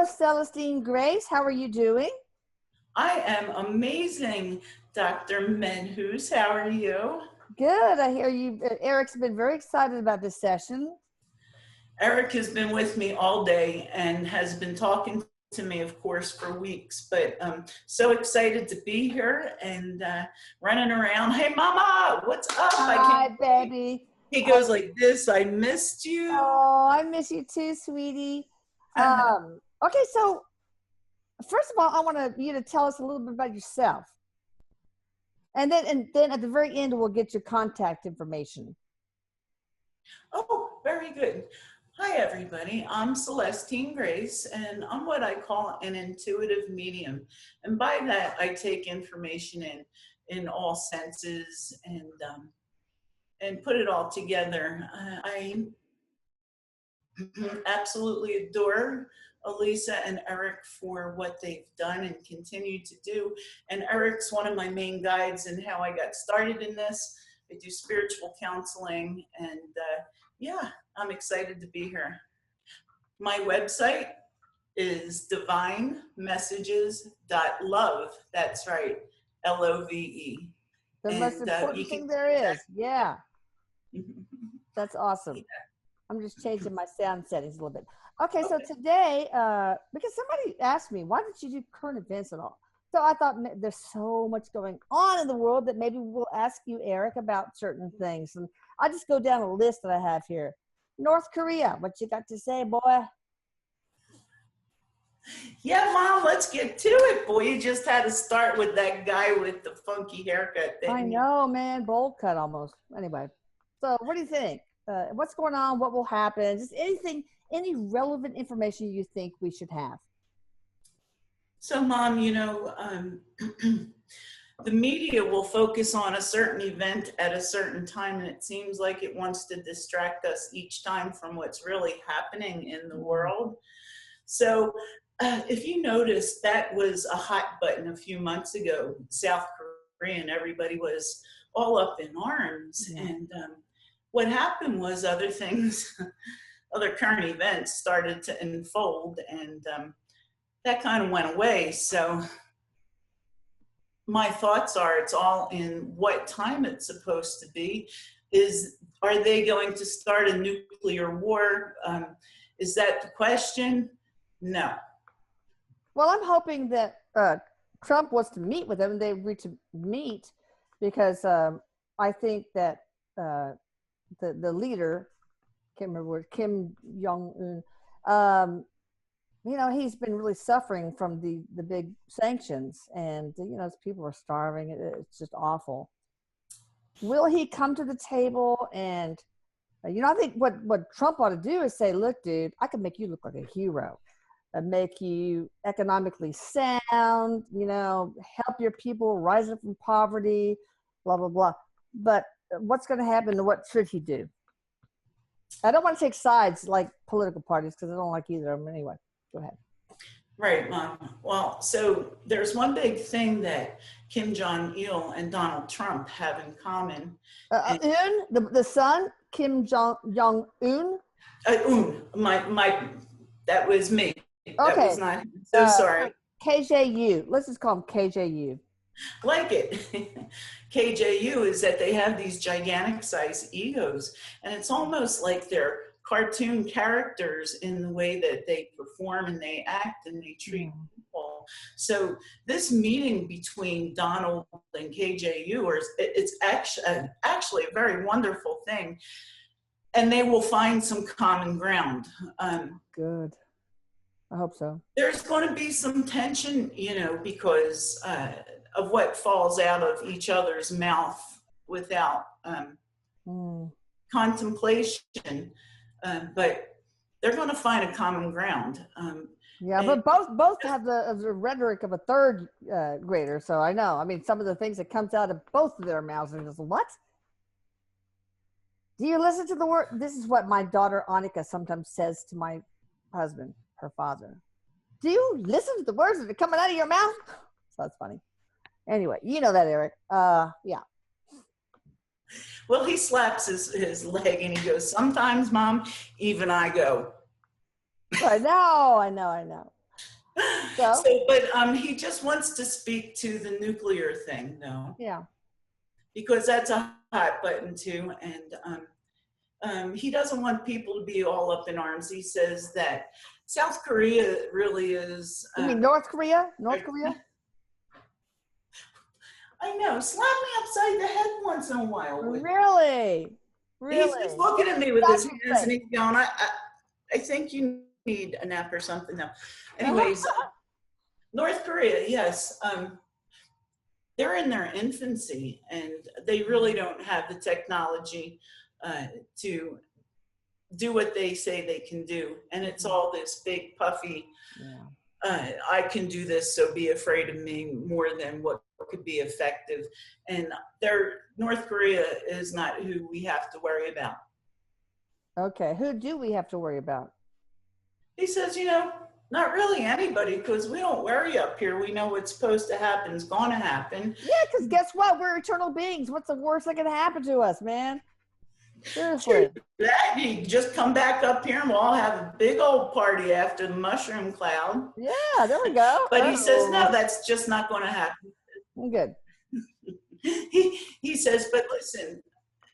Hello, Celestine Grace. How are you doing? I am amazing, Dr. Menhus. How are you? Good. I hear you. Eric's been very excited about this session. Erik has been with me all day and has been talking to me, of course, for weeks, but I'm so excited to be here and running around. Hey, Mama, what's up? Hi, baby. He goes like this, I missed you. Oh, I miss you too, sweetie. Okay, so first of all, I want you to tell us a little bit about yourself. And then at the very end, we'll get your contact information. Oh, very good. Hi, everybody. I'm Celestine Grace, and I'm what I call an intuitive medium. And by that, I take information in all senses and put it all together. I absolutely adore Elisa and Erik for what they've done and continue to do. And Erik's one of my main guides in how I got started in this. I do spiritual counseling, and yeah, I'm excited to be here. My website is divinemessages.love. That's right, Love. The most important thing there is. Yeah. That's awesome. Yeah. I'm just changing my sound settings a little bit. Okay, so today, because somebody asked me, why did you do current events at all? So I thought there's so much going on in the world that maybe we'll ask you, Erik, about certain things. And I'll just go down a list that I have here. North Korea, what you got to say, boy? Yeah, Mom, let's get to it, boy. You just had to start with that guy with the funky haircut. I know, man, bowl cut almost. Anyway, so what do you think? What's going on? What will happen? Just anything, any relevant information you think we should have. So, Mom, you know, the media will focus on a certain event at a certain time, and it seems like it wants to distract us each time from what's really happening in the world. So if you notice, that was a hot button a few months ago, South Korea, and everybody was all up in arms. Yeah. And what happened was other things, other current events started to unfold, and that kind of went away. So my thoughts are, it's all in what time it's supposed to be. Are they going to start a nuclear war? Is that the question? No. Well, I'm hoping that Trump wants to meet with them, and they agree to meet, because I think that the leader, can't remember what, Kim Jong-un, you know, he's been really suffering from the big sanctions, and you know, people are starving. It's just awful. Will he come to the table? And you know, I think what Trump ought to do is say, look, dude, I can make you look like a hero, make you economically sound, you know, help your people rise up from poverty, blah, blah, blah. But what's going to happen? What should he do? I don't want to take sides like political parties, because I don't like either of them anyway. Go ahead. Right, Mom. Well, so there's one big thing that Kim Jong-il and Donald Trump have in common. The son, Kim Jong-un? That was me. Okay. That was not, so sorry. KJU. Let's just call him KJU. Like it. KJU is that they have these gigantic size egos, and it's almost like they're cartoon characters in the way that they perform and they act and they treat people. So this meeting between Donald and KJU, it's actually a very wonderful thing, and they will find some common ground. Good. I hope so. There's going to be some tension, you know, because of what falls out of each other's mouth without contemplation. But they're going to find a common ground. Yeah, but both have the rhetoric of a third grader. So I know. I mean, some of the things that comes out of both of their mouths are just, what? Do you listen to the word? This is what my daughter Annika sometimes says to my husband, her father. Do you listen to the words that are coming out of your mouth? So that's funny. Anyway, you know that, Erik. Yeah. Well, he slaps his leg and he goes, sometimes, Mom, even I go. I know. So, But he just wants to speak to the nuclear thing, though, yeah. because that's a hot button too. And he doesn't want people to be all up in arms. He says that South Korea really is. You mean North Korea? North Korea? I know. Slap me upside the head once in a while. Really? Really? He's looking at me with his That's hands, and he's going, I think you need a nap or something now. Anyways, North Korea, yes. They're in their infancy, and they really don't have the technology to do what they say they can do. And it's all this big, puffy, I can do this, so be afraid of me, more than what could be effective. And North Korea is not who we have to worry about. Okay, who do we have to worry about? He says, not really anybody, because we don't worry up here. We know what's supposed to happen is going to happen. Yeah, because guess what? We're eternal beings. What's the worst that can happen to us, man? Seriously. That you just come back up here and we'll all have a big old party after the mushroom cloud. Yeah, there we go. But he says, no, that's just not going to happen. Good. He says, but listen,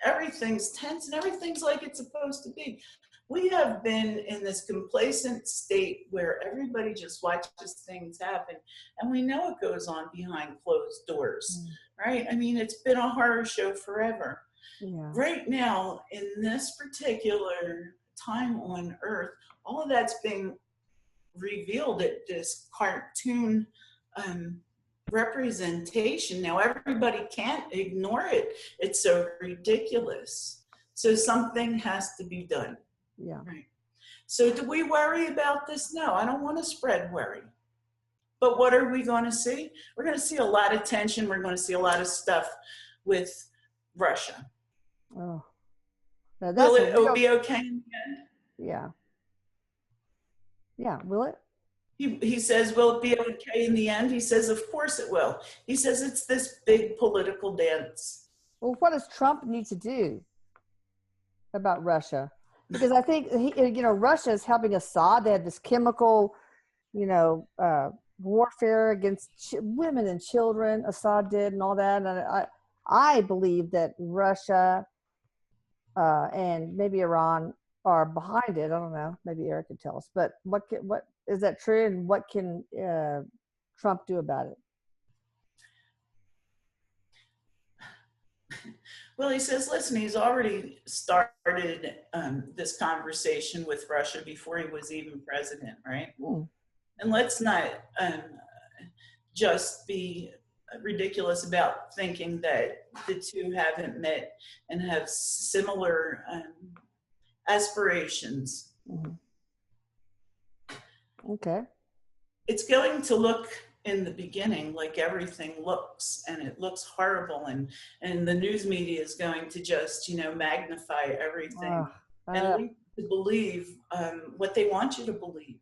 everything's tense and everything's like it's supposed to be. We have been in this complacent state where everybody just watches things happen, and we know it goes on behind closed doors, right? I mean, it's been a horror show forever. Yeah. Right now, in this particular time on Earth, all of that's being revealed at this cartoon representation. Now, everybody can't ignore it. It's so ridiculous. So something has to be done. Yeah. Right. So do we worry about this? No, I don't want to spread worry. But what are we going to see? We're going to see a lot of tension. We're going to see a lot of stuff with Russia. Oh. Will it be okay in the end? Yeah. Yeah, will it? He says, will it be okay in the end? He says, of course it will. He says it's this big political dance. Well, what does Trump need to do about Russia? Because I think, Russia is helping Assad. They have this chemical, warfare against women and children, Assad did, and all that. And I believe that Russia and maybe Iran are behind it. I don't know. Maybe Erik could tell us. But what is that true? And what can Trump do about it? Well, he says, listen, he's already started this conversation with Russia before he was even president, right? And let's not just be ridiculous about thinking that the two haven't met and have similar aspirations. Okay. It's going to look in the beginning like everything looks, and it looks horrible, and the news media is going to just magnify everything and lead you to believe what they want you to believe.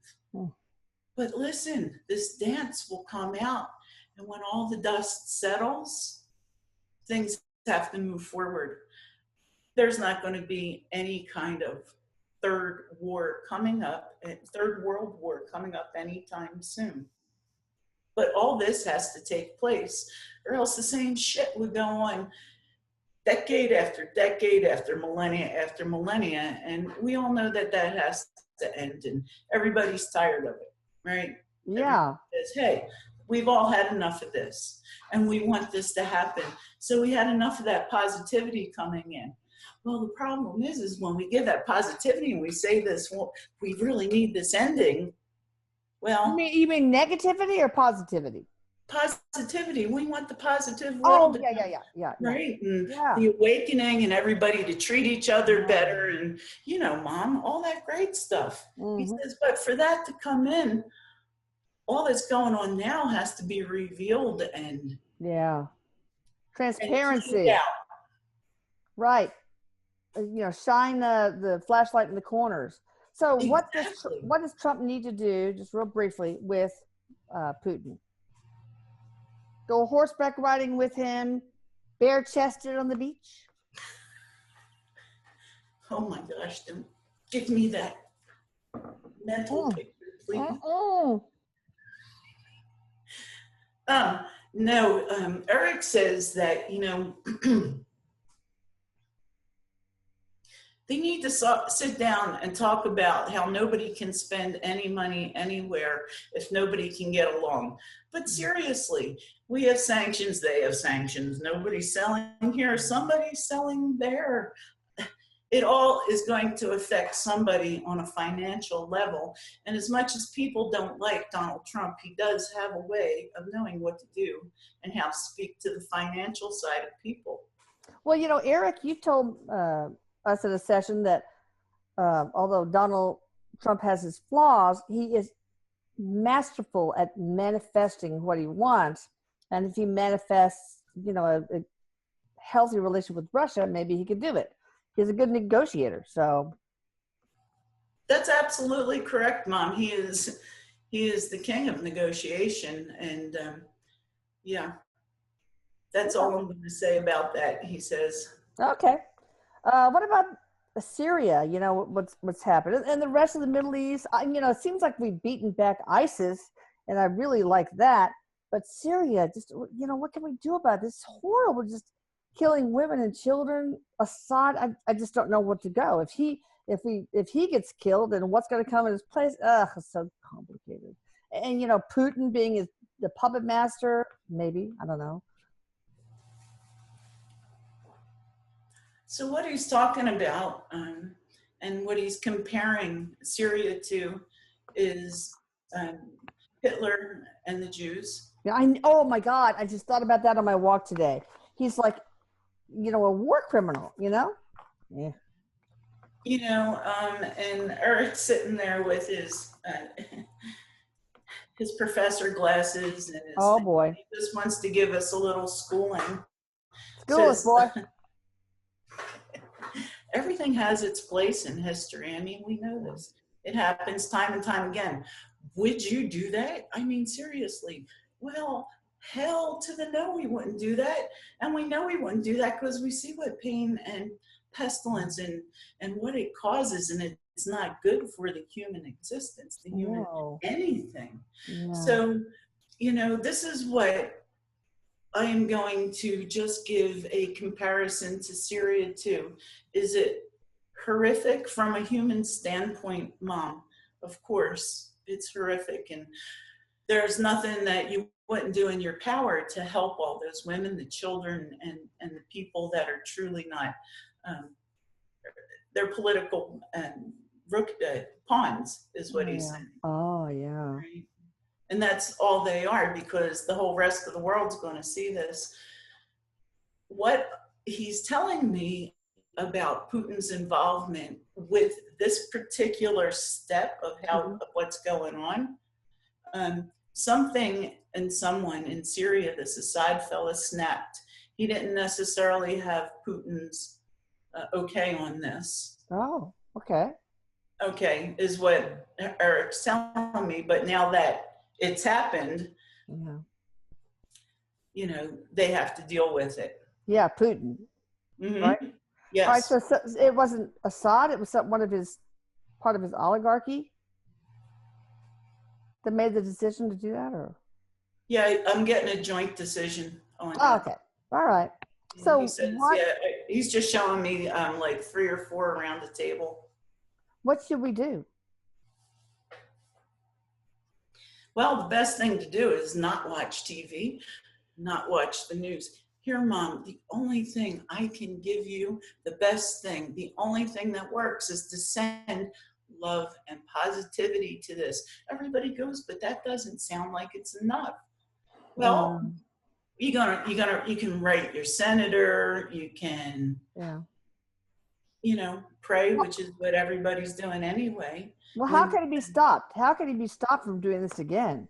But listen, this dance will come out, and when all the dust settles, things have to move forward. There's not going to be any kind of third world war coming up anytime soon. But all this has to take place, or else the same shit would go on decade after decade after millennia, and we all know that has to end, and everybody's tired of it, right? Yeah. Says, hey, we've all had enough of this, and we want this to happen. So we had enough of that positivity coming in. Well, the problem is when we give that positivity and we say this, well, we really need this ending. Well, you mean negativity or positivity? Positivity. We want the positive world. Oh, yeah. Right? And the awakening and everybody to treat each other better and, Mom, all that great stuff. He says, but for that to come in, all that's going on now has to be revealed and transparency. Right. Shine the flashlight in the corners. So exactly. what does Trump need to do, just real briefly, with Putin? Go horseback riding with him, bare-chested on the beach? Oh my gosh, give me that mental picture, please. No, Erik says that, they need to sit down and talk about how nobody can spend any money anywhere if nobody can get along. But seriously, we have sanctions, they have sanctions. Nobody's selling here, somebody's selling there. It all is going to affect somebody on a financial level. And as much as people don't like Donald Trump, he does have a way of knowing what to do and how to speak to the financial side of people. Well, Erik, you told us at a session that although Donald Trump has his flaws, he is masterful at manifesting what he wants. And if he manifests, a healthy relationship with Russia, maybe he could do it. He's a good negotiator. So that's absolutely correct, Mom. He is the king of negotiation, and yeah, that's all I'm going to say about that. He says. Okay. What about Syria? What's happened, and the rest of the Middle East. It seems like we've beaten back ISIS, and I really like that. But Syria, just what can we do about this? It's horrible, just killing women and children. Assad, I just don't know what to go. If he gets killed, then what's going to come in his place? Ugh, it's so complicated. And Putin being the puppet master, maybe, I don't know. So what he's talking about and what he's comparing Syria to is Hitler and the Jews. Yeah, oh my God, I just thought about that on my walk today. He's like, a war criminal, Yeah. And Eric's sitting there with his professor glasses and oh boy, he just wants to give us a little schooling. School us, boy. Everything has its place in history. I mean, we know this. It happens time and time again. Would you do that? I mean, seriously. Well, hell to the no, we wouldn't do that. And we know we wouldn't do that because we see what pain and pestilence and what it causes, and it's not good for the human existence, the human anything. Yeah. So, this is what I am going to just give a comparison to Syria too. Is it horrific from a human standpoint, Mom? Of course, it's horrific, and there's nothing that you wouldn't do in your power to help all those women, the children, and the people that are truly not, they're political pawns, is what he's saying. Oh, yeah. Right? And that's all they are, because the whole rest of the world's going to see this. What he's telling me about Putin's involvement with this particular step of of what's going on, something and someone in Syria, this Assad fella, snapped. He didn't necessarily have Putin's okay on this. Oh, okay. Okay, is what Erik's telling me. But now that it's happened, they have to deal with it. Yeah, Putin. Mm-hmm. Right? Yes. All right, so it wasn't Assad, it was part of his oligarchy that made the decision to do that, or? Yeah, I'm getting a joint decision on that. Okay. All right. So he says, he's just showing me like 3 or 4 around the table. What should we do? Well, the best thing to do is not watch TV, not watch the news. Here, Mom, the only thing I can give you, the best thing, the only thing that works is to send love and positivity to this. Everybody goes, but that doesn't sound like it's enough. Well, you can write your senator, you can, pray, which is what everybody's doing anyway. Well, how can he be stopped? How can he be stopped from doing this again?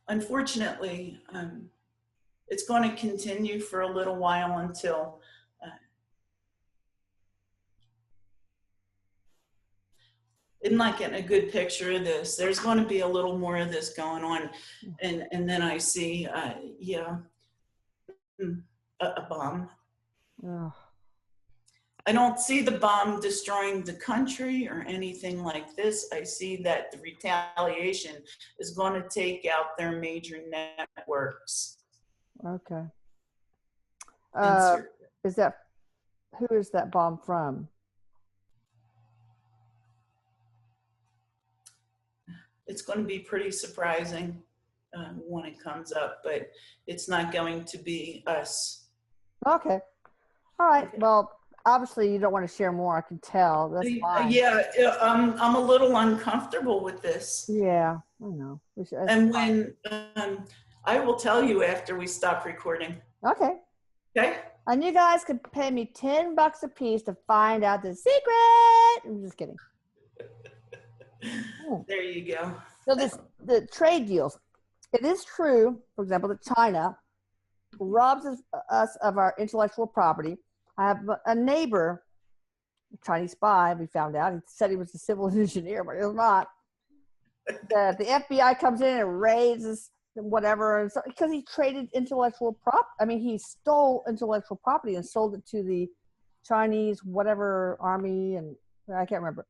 Unfortunately, it's going to continue for a little while until I'm not getting a good picture of this. There's going to be a little more of this going on, and then I see, a bomb. Oh. I don't see the bomb destroying the country or anything like this. I see that the retaliation is going to take out their major networks. Okay. Insert. Is that, who is that bomb from? It's going to be pretty surprising when it comes up, but it's not going to be us. Okay. All right. Well, obviously you don't want to share more. I can tell. That's fine. Yeah, I'm a little uncomfortable with this. Yeah, I know. And when I will tell you after we stop recording. Okay. Okay. And you guys could pay me $10 a piece to find out the secret. I'm just kidding. There you go. So the trade deals. It is true, for example, that China robs us of our intellectual property. I have a neighbor, a Chinese spy, we found out. He said he was a civil engineer, but he was not. The FBI comes in and raids whatever, and so, because he traded intellectual he stole intellectual property and sold it to the Chinese whatever army, and I can't remember.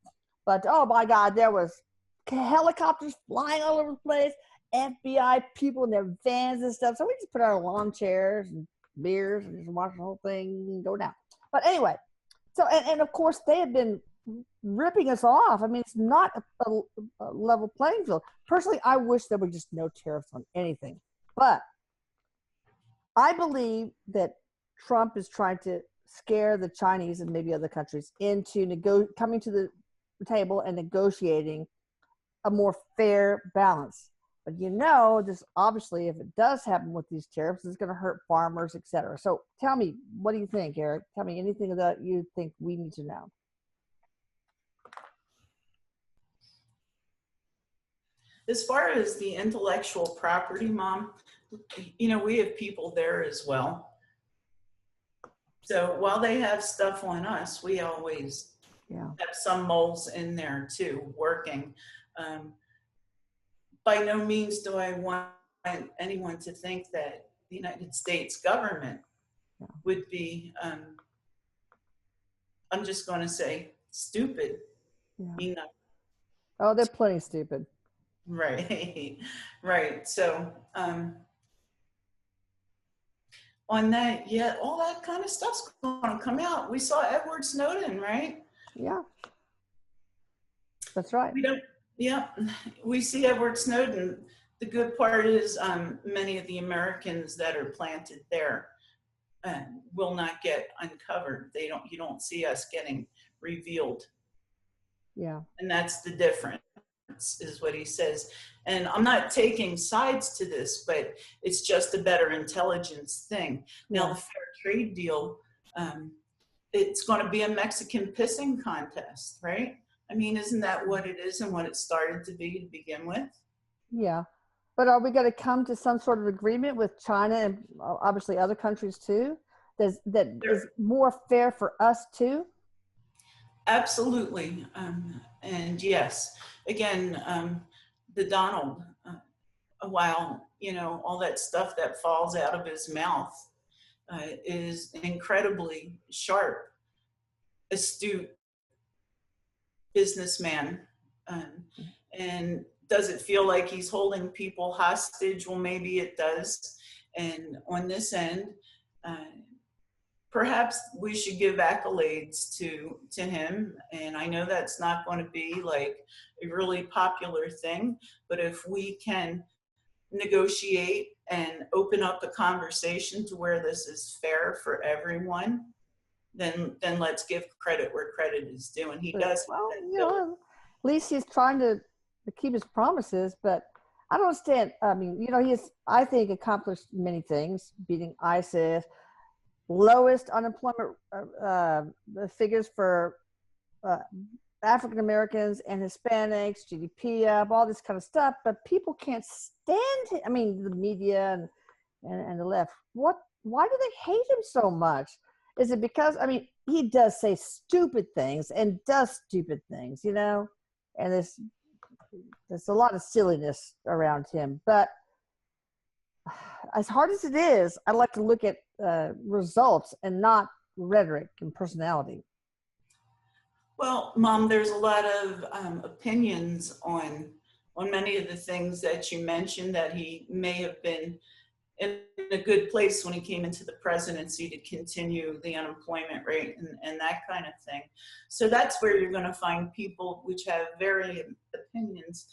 But oh my God, there was helicopters flying all over the place, FBI people in their vans and stuff. So we just put our lawn chairs and beers and just watch the whole thing go down. But anyway, so and of course they have been ripping us off. I mean, it's not a level playing field. Personally, I wish there were just no tariffs on anything. But I believe that Trump is trying to scare the Chinese and maybe other countries into coming to the table and negotiating a more fair balance. But this obviously, if it does happen with these tariffs, it's going to hurt farmers, et cetera. So tell me, what do you think, Erik? Tell me anything that you think we need to know. As far as the intellectual property, Mom, we have people there as well. So while they have stuff on us, we always have some moles in there too, working. By no means do I want anyone to think that the United States government would be, I'm just going to say, stupid. Yeah. Oh, they're plenty stupid. Right, right. So on that, all that kind of stuff's going to come out. We saw Edward Snowden, right? Yeah, that's right. We see Edward Snowden. The good part is many of the Americans that are planted there will not get uncovered. You don't see us getting revealed. Yeah. And that's the difference, is what he says. And I'm not taking sides to this, but it's just a better intelligence thing. Now, the fair trade deal, it's going to be a Mexican pissing contest, right? I mean, isn't that what it is and what it started to be to begin with? Yeah. But are we going to come to some sort of agreement with China and obviously other countries too? That is more fair for us too? Absolutely. And yes, again, the Donald, while, all that stuff that falls out of his mouth is incredibly sharp, astute businessman. And does it feel like he's holding people hostage? Well, maybe it does. And on this end, perhaps we should give accolades to him. And I know that's not going to be like a really popular thing, but if we can negotiate and open up a conversation to where this is fair for everyone, then let's give credit where credit is due. And he does. Well, at least he's trying to keep his promises, but I don't understand. I mean, he's, I think, accomplished many things, beating ISIS, lowest unemployment figures for African Americans and Hispanics, GDP up, all this kind of stuff. But people can't stand him. I mean, the media and the left. Why do they hate him so much? Is it because, he does say stupid things and does stupid things, and there's a lot of silliness around him. But as hard as it is, I like to look at results and not rhetoric and personality. Well, Mom, there's a lot of opinions on many of the things that you mentioned, that he may have been in a good place when he came into the presidency to continue the unemployment rate and that kind of thing. So that's where you're going to find people which have varying opinions.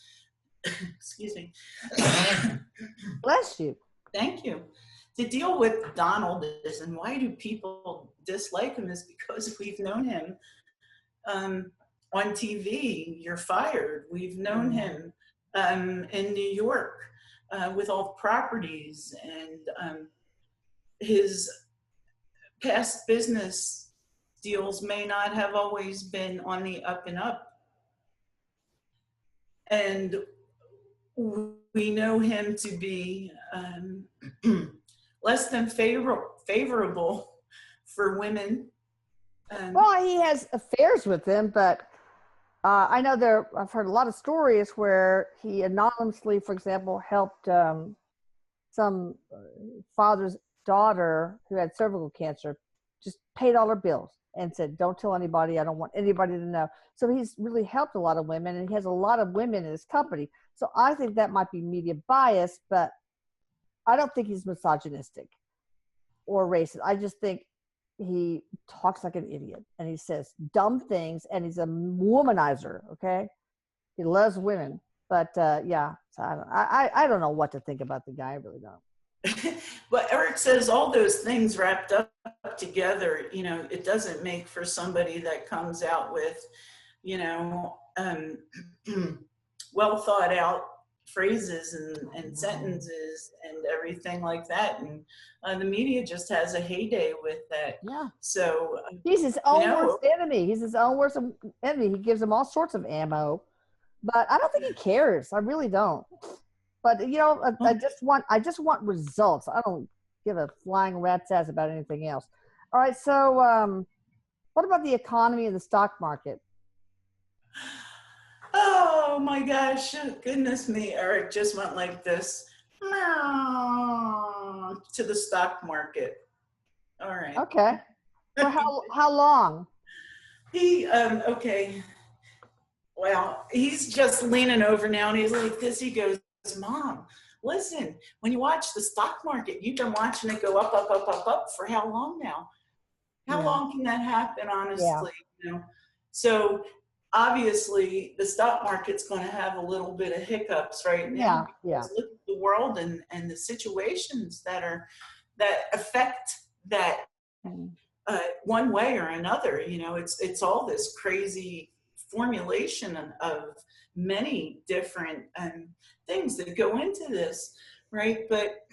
Excuse me. Bless you. Thank you. To deal with Donald is, and why do people dislike him, is because we've known him on TV. You're fired. We've known him in New York with all the properties, and his past business deals may not have always been on the up and up. And we know him to be less than favorable for women. Well, he has affairs with them, but I know I've heard a lot of stories where he anonymously, for example, helped some father's daughter who had cervical cancer, just paid all her bills and said, don't tell anybody. I don't want anybody to know. So he's really helped a lot of women, and he has a lot of women in his company. So I think that might be media bias, but I don't think he's misogynistic or racist. I just think he talks like an idiot, and he says dumb things, and he's a womanizer. Okay. He loves women, but yeah, so I don't know what to think about the guy. I really don't. But Erik says all those things wrapped up together, it doesn't make for somebody that comes out with, well thought out phrases and sentences and everything like that. And the media just has a heyday with that. Yeah. So he's his own worst enemy. He's his own worst enemy. He gives him all sorts of ammo, but I don't think he cares. I really don't. But I just want results. I don't give a flying rat's ass about anything else. All right. So, what about the economy and the stock market? Oh my gosh! Goodness me, Erik just went like this to the stock market. All right. Okay. For how long? Okay. Well, he's just leaning over now, and he's like this. He goes, Mom, listen, when you watch the stock market, you've been watching it go up, up, up, up, up for how long now? How long can that happen, honestly? Yeah. So obviously the stock market's going to have a little bit of hiccups right now. Yeah. Look at the world and the situations that affect that one way or another. It's all this crazy formulation of many different things that go into this, right? But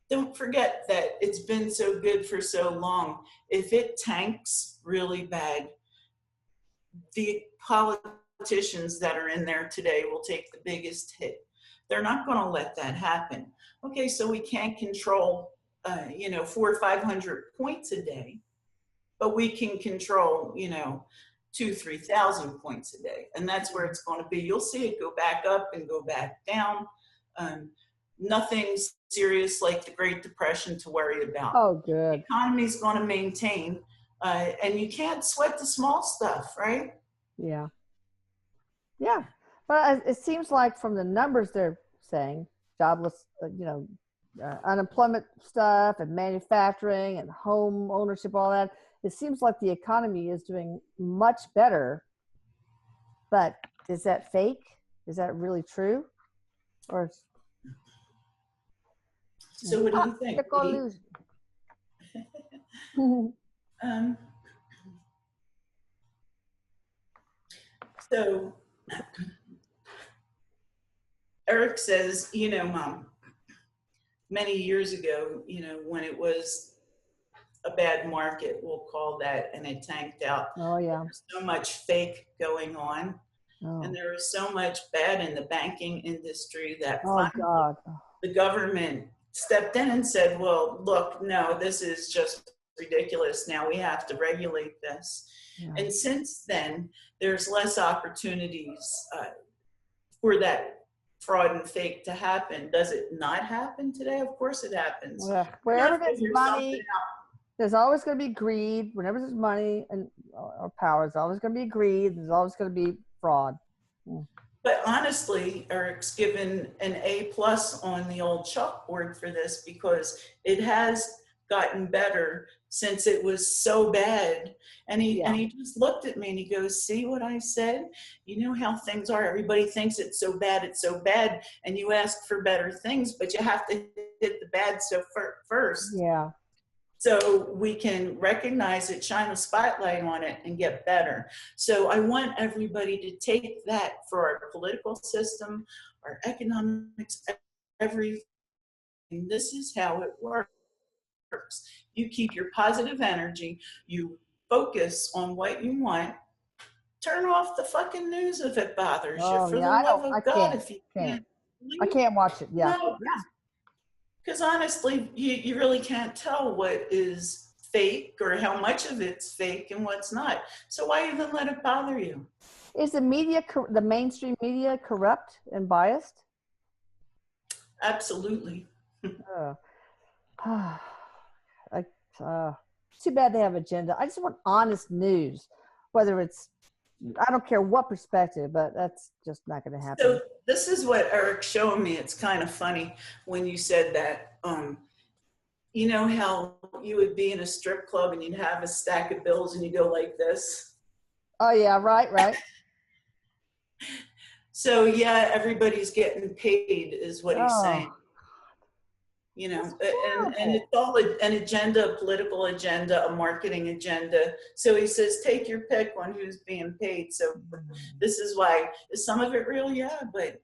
don't forget that it's been so good for so long. If it tanks really bad, the politicians that are in there today will take the biggest hit. They're not going to let that happen. Okay, so we can't control 400 or 500 points a day, but we can control 2,000 or 3,000 points a day, and that's where it's going to be. You'll see it go back up and go back down. Nothing serious like the Great Depression to worry about. Oh, good. The economy's going to maintain, and you can't sweat the small stuff, right? Yeah. But it seems like from the numbers they're saying, jobless, unemployment stuff and manufacturing and home ownership, all that, it seems like the economy is doing much better. But is that fake? Is that really true? Or so what do you think? So Erik says, Mom, many years ago, when it was a bad market, we'll call that, and it tanked out. Oh, yeah. There was so much fake going on, and there was so much bad in the banking industry that the government stepped in and said, well, look, no, this is just ridiculous. Now we have to regulate this. Yeah. And since then, there's less opportunities for that fraud and fake to happen. Does it not happen today? Of course it happens. Yeah. Wherever there's money, There's always going to be greed. Whenever there's money and or power, there's always going to be greed. There's always going to be fraud. But honestly, Eric's given an A+ on the old chalkboard for this, because it has gotten better since it was so bad. And he just looked at me and he goes, see what I said? You know how things are. Everybody thinks it's so bad. And you ask for better things, but you have to hit the bad first. Yeah. So we can recognize it, shine a spotlight on it, and get better. So I want everybody to take that for our political system, our economics, everything. This is how it works. You keep your positive energy, you focus on what you want, turn off the fucking news if it bothers you. Oh For yeah, the love of God, can't. if you can't. I can't watch it. Yeah. No, because honestly, you really can't tell what is fake or how much of it's fake and what's not. So why even let it bother you? Is the media, the mainstream media, corrupt and biased? Absolutely. Too bad they have agenda. I just want honest news, whether it's, I don't care what perspective, but that's just not going to happen. So this is what Eric's showing me. It's kind of funny when you said that. You know how you would be in a strip club and you'd have a stack of bills and you go like this? Oh yeah, right. So yeah, everybody's getting paid is what he's saying. You know, and it's all an agenda, a political agenda, a marketing agenda. So he says, take your pick on who's being paid. So this is why, is some of it real? Yeah, but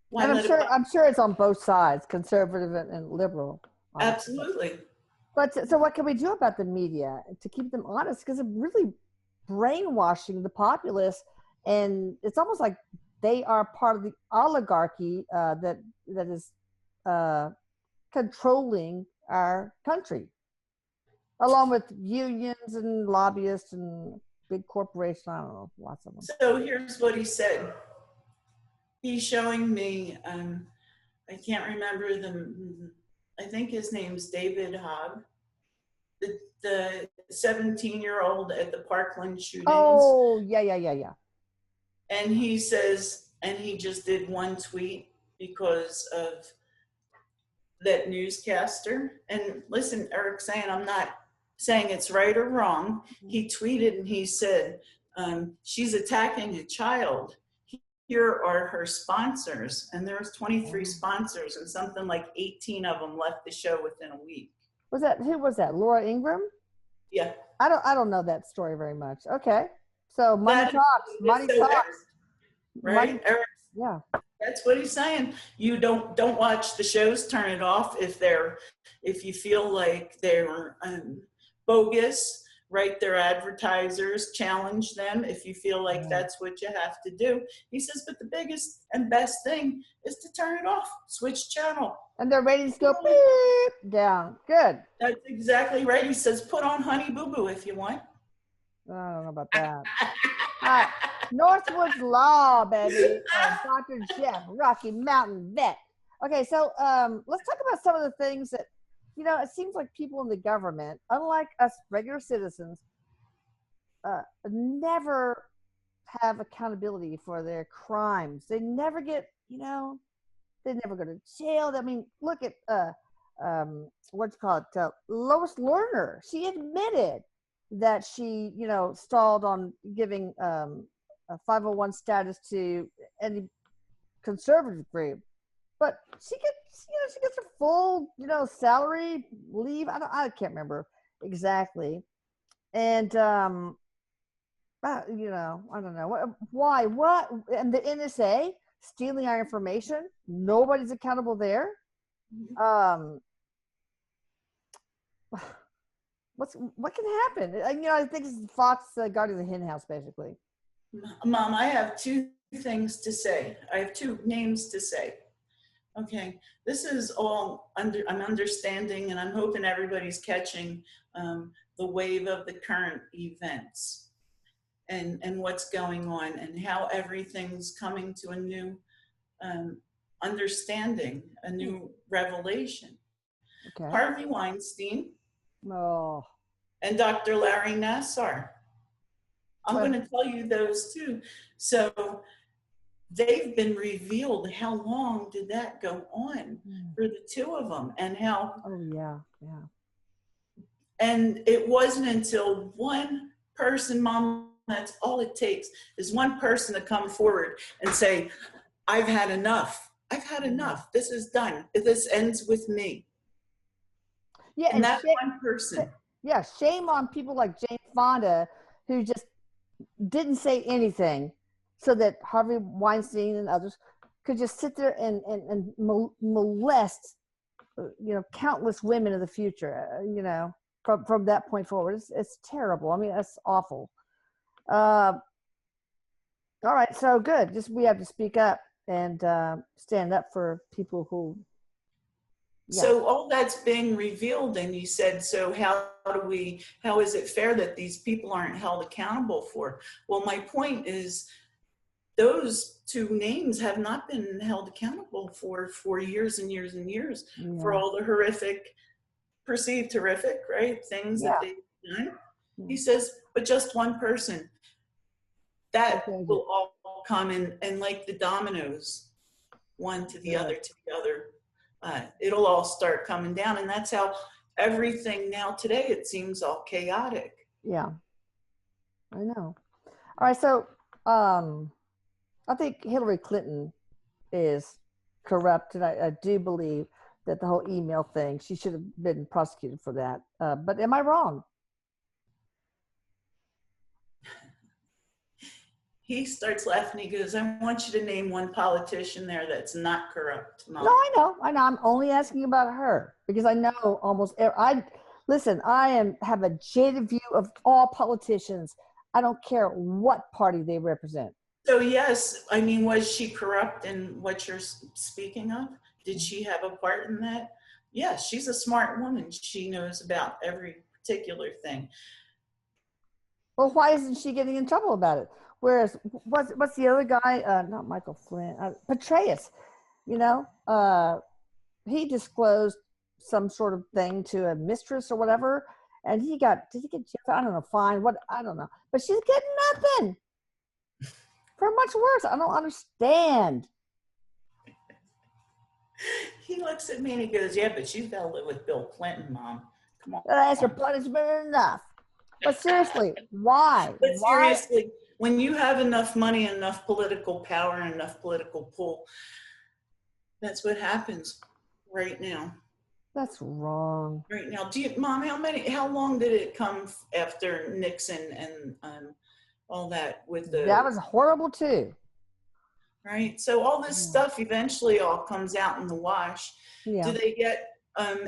why? And I'm sure it's on both sides, conservative and liberal. Absolutely. But so what can we do about the media to keep them honest? Because it's really brainwashing the populace, and it's almost like they are part of the oligarchy that is controlling our country, along with unions and lobbyists and big corporations. I don't know, lots of them. So here's what he said. He's showing me, I can't remember I think his name's David Hogg, the 17-year-old at the Parkland shootings. Oh, yeah. And he says, and he just did one tweet because of that newscaster. And listen, Eric's saying, I'm not saying it's right or wrong. He tweeted and he said, she's attacking a child. Here are her sponsors. And there's 23 sponsors and something like 18 of them left the show within a week. Who was that? Laura Ingraham? Yeah. I don't know that story very much. Okay. So money talks. Money talks. Right? Eric, yeah. That's what he's saying. You don't watch the shows, turn it off if you feel like they're bogus. Write their advertisers, challenge them if you feel like that's what you have to do. He says, but the biggest and best thing is to turn it off, switch channel. And their ratings go beep down. Good. That's exactly right. He says, put on Honey Boo Boo if you want. I don't know about that. Northwoods Law, baby. Dr. Jeff, Rocky Mountain vet. Okay, so let's talk about some of the things that, it seems like people in the government, unlike us regular citizens, never have accountability for their crimes. They never get, they never go to jail. I mean, look at, Lois Lerner. She admitted that she, stalled on giving a 501 status to any conservative group. But she gets her full, salary leave. I can't remember exactly. And, I don't know. Why? What? And the NSA stealing our information. Nobody's accountable there. What can happen? I think this is Fox guarding the hen house, basically. Mom, I have two things to say. I have two names to say. Okay, this is all I'm understanding, and I'm hoping everybody's catching the wave of the current events and what's going on and how everything's coming to a new understanding, a new revelation. Okay. Harvey Weinstein Oh, and Dr. Larry Nassar. I'm well, going to tell you those too. So they've been revealed. How long did that go on for the two of them? And how, oh yeah, yeah. and it wasn't until one person, Mom, that's all it takes is one person to come forward and say, I've had enough. I've had enough. This is done. This ends with me. Yeah, And and that one person. yeah, shame on people like Jane Fonda who just didn't say anything so that Harvey Weinstein and others could just sit there and molest, countless women in the future, from that point forward. It's terrible. I mean, that's awful. Uh, all right, so good. Just we have to speak up and stand up for people who, yeah. So all that's being revealed, and you said, so how is it fair that these people aren't held accountable for? Well, my point is those two names have not been held accountable for years and years and years for Yeah. all the horrific, perceived horrific, right, things that Yeah. they've done. He says, but just one person, that Okay. will all come in, and like the dominoes, one to the other to the other. It'll all start coming down, and that's how everything now today, it seems all chaotic. Yeah, I know. All right, so I think Hillary Clinton is corrupt, and I do believe that the whole email thing, she should have been prosecuted for that. But am I wrong? He starts laughing. He goes, I want you to name one politician there that's not corrupt, No, Mom. I know. I'm only asking about her because I know almost. I listen. Have a jaded view of all politicians. I don't care what party they represent. So yes, I mean, was she corrupt in what you're speaking of? Did she have a part in that? Yes, she's a smart woman. She knows about every particular thing. Well, why isn't she getting in trouble about it? Whereas, what's the other guy? Not Michael Flynn. Petraeus. You know, he disclosed some sort of thing to a mistress or whatever, and did he get I don't know, fine, what, I don't know, but she's getting nothing for much worse. I don't understand. He looks at me and he goes, yeah, but she's got to live with Bill Clinton, Mom. Come on. That's her punishment enough. But seriously, why? But Why? seriously, when you have enough money, enough political power, and enough political pull, that's what happens right now. That's wrong. Right now, Mom, how long did it come after Nixon and all that with That was horrible too. right? So all this stuff eventually all comes out in the wash. Yeah. Do they get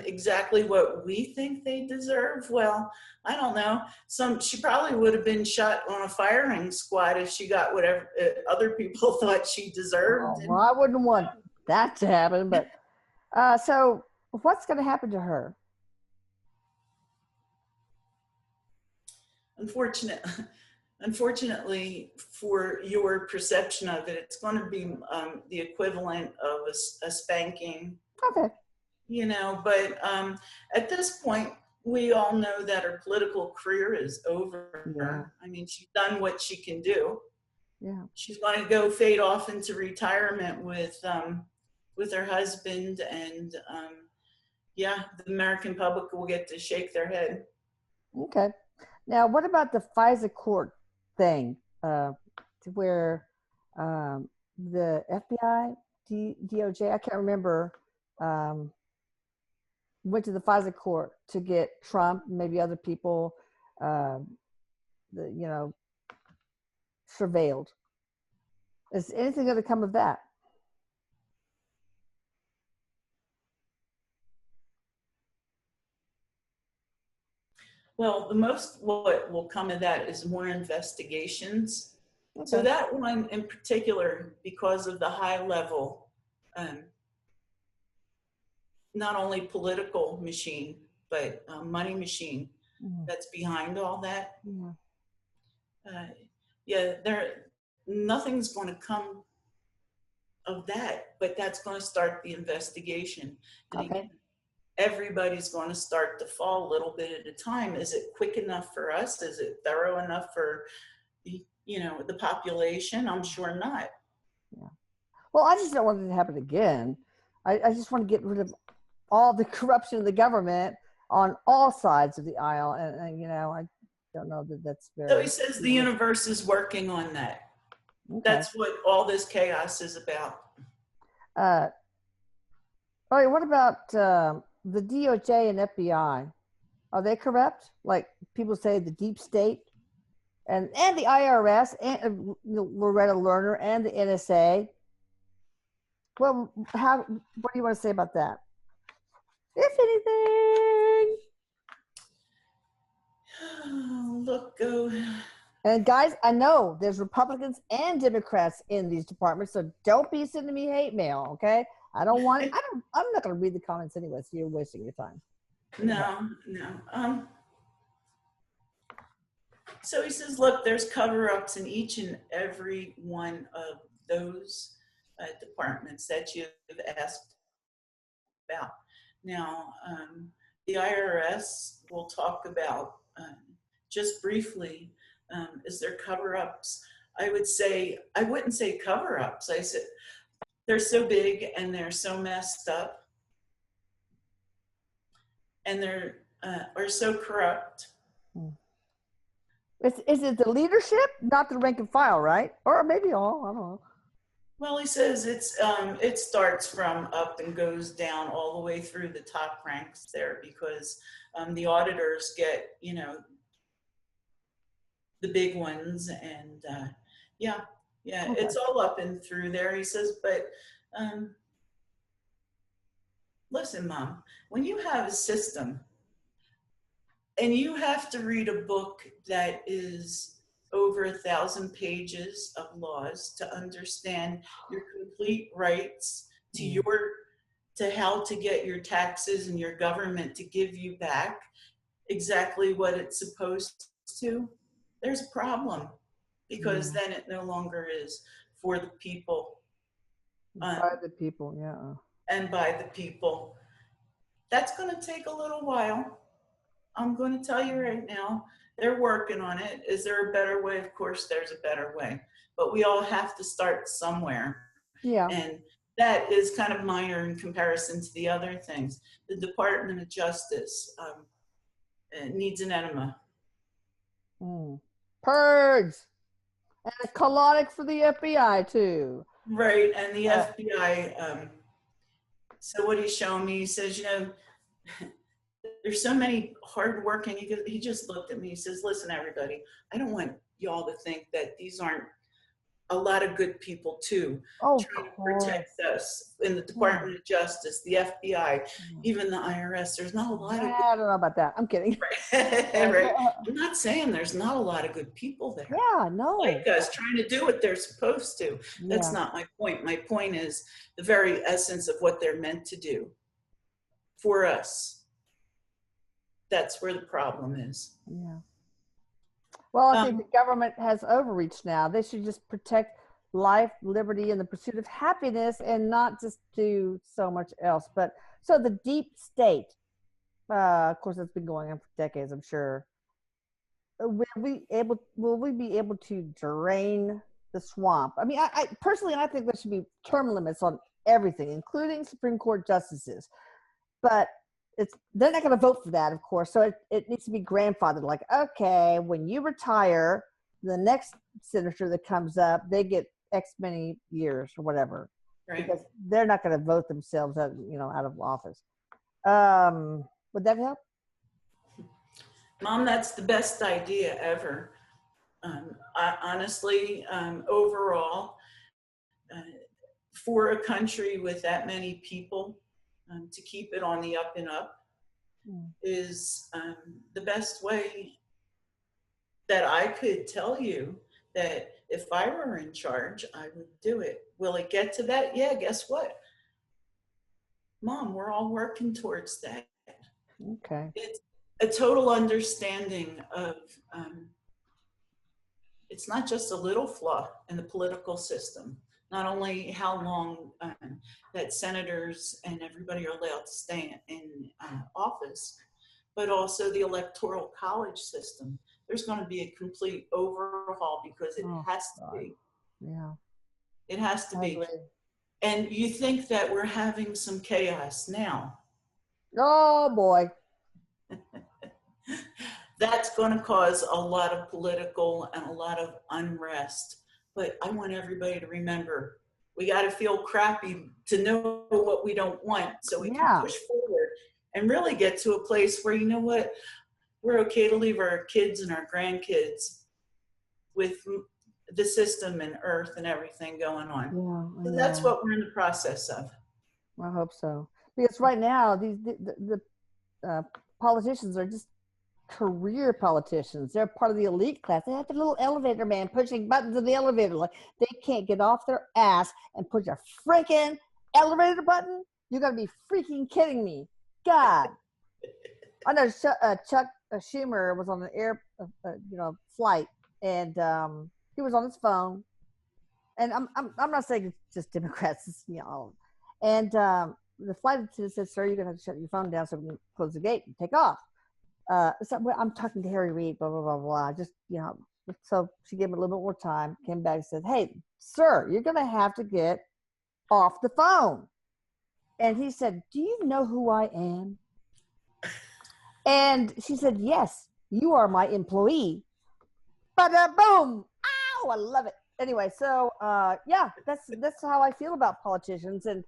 exactly what we think they deserve? Well, I don't know. She probably would have been shot on a firing squad if she got whatever other people thought she deserved. Well, I wouldn't want that to happen, but so what's going to happen to her? Unfortunately, for your perception of it, it's going to be the equivalent of a spanking. Okay. But at this point, we all know that her political career is over. Yeah. I mean, she's done what she can do. Yeah. She's going to go fade off into retirement with her husband, and the American public will get to shake their head. Okay. Now, what about the FISA court thing, where the FBI, DOJ, I can't remember, went to the FISA court to get Trump, maybe other people, surveilled. Is anything going to come of that? Well, what will come of that is more investigations. Okay. So that one in particular, because of the high level, not only political machine, but money machine that's behind all that. Nothing's going to come of that, but that's going to start the investigation. And okay. everybody's going to start to fall a little bit at a time. Is it quick enough for us? Is it thorough enough for, you know, the population? I'm sure not. Yeah. Well, I just don't want it to happen again. I just want to get rid of all the corruption of the government on all sides of the aisle. And you know, I don't know that that's very. So he says the universe is working on that. Okay. That's what all this chaos is about. All right, what about the DOJ and FBI? Are they corrupt? Like people say, the deep state and the IRS and Loretta Lerner and the NSA. Well, what do you want to say about that? If anything. Look, And guys, I know there's Republicans and Democrats in these departments, so don't be sending me hate mail, okay? I don't want. I'm not going to read the comments anyway, so you're wasting your time. No. So he says, look, there's cover-ups in each and every one of those departments that you've asked about. Now, the IRS will talk about just briefly. Is there cover-ups? I wouldn't say cover-ups. I said they're so big and they're so messed up and they're are so corrupt. Is it the leadership, not the rank and file, right? Or maybe all, I don't know. Well, he says it starts from up and goes down all the way through the top ranks there, because the auditors get, you know, the big ones, and okay. It's all up and through there. He says, but listen, Mom, when you have a system and you have to read a book that is over 1,000 pages of laws to understand your complete rights to how to get your taxes and your government to give you back exactly what it's supposed to, there's a problem, because then it no longer is for the people. By the people, yeah. And by the people. That's going to take a little while. I'm going to tell you right now, they're working on it. Is there a better way? Of course, there's a better way. But we all have to start somewhere. Yeah. And that is kind of minor in comparison to the other things. The Department of Justice needs an enema. Purge. And a colonic for the FBI, too. Right. And the FBI, so what he's showing me, he says, you know, there's so many hardworking, he just looked at me, he says, listen, everybody, I don't want y'all to think that these aren't a lot of good people too, trying to protect us in the Department of Justice, the FBI, even the IRS. There's not a lot of I don't know about that. I'm kidding. Right. I'm not saying there's not a lot of good people there. Yeah, no. Like us, trying to do what they're supposed to. That's not my point. My point is the very essence of what they're meant to do for us. That's where the problem is. Yeah. Well, I think the government has overreached now. They should just protect life, liberty, and the pursuit of happiness, and not just do so much else. But so the deep state, of course, that's been going on for decades, I'm sure. Will we be able to drain the swamp? I mean, I personally, I think there should be term limits on everything, including Supreme Court justices. But they're not going to vote for that, of course. So it needs to be grandfathered. Like, okay, when you retire, the next senator that comes up, they get X many years or whatever, right? Because they're not going to vote themselves out, out of office. Would that help? Mom, that's the best idea ever. Honestly, overall, for a country with that many people, to keep it on the up and up is the best way that I could tell you that if I were in charge, I would do it. Will it get to that? Yeah, guess what? Mom, we're all working towards that. Okay. It's a total understanding of, it's not just a little flaw in the political system. Not only how long that senators and everybody are allowed to stay in office, but also the electoral college system. There's going to be a complete overhaul because it has to be. Yeah. It has to I be. agree. And you think that we're having some chaos now. Oh boy. That's going to cause a lot of political and a lot of unrest. But I want everybody to remember, we got to feel crappy to know what we don't want so we can push forward and really get to a place where, you know what, we're okay to leave our kids and our grandkids with the system and earth and everything going on. Yeah, So that's what we're in the process of. I hope so. Because right now, the politicians are just career politicians. They're part of the elite class. They have the little elevator man pushing buttons in the elevator. Like they can't get off their ass and push a freaking elevator button. You got to be freaking kidding me. God. I know Chuck Schumer was on an flight, and he was on his phone. And I'm not saying it's just Democrats, And the flight attendant said, "Sir, you're gonna have to shut your phone down so we can close the gate and take off." So I'm talking to Harry Reid, blah blah blah blah. Just so she gave me a little bit more time. Came back and said, "Hey, sir, you're gonna have to get off the phone." And he said, "Do you know who I am?" And she said, "Yes, you are my employee." But boom! Ow! I love it. Anyway, so yeah, that's how I feel about politicians, and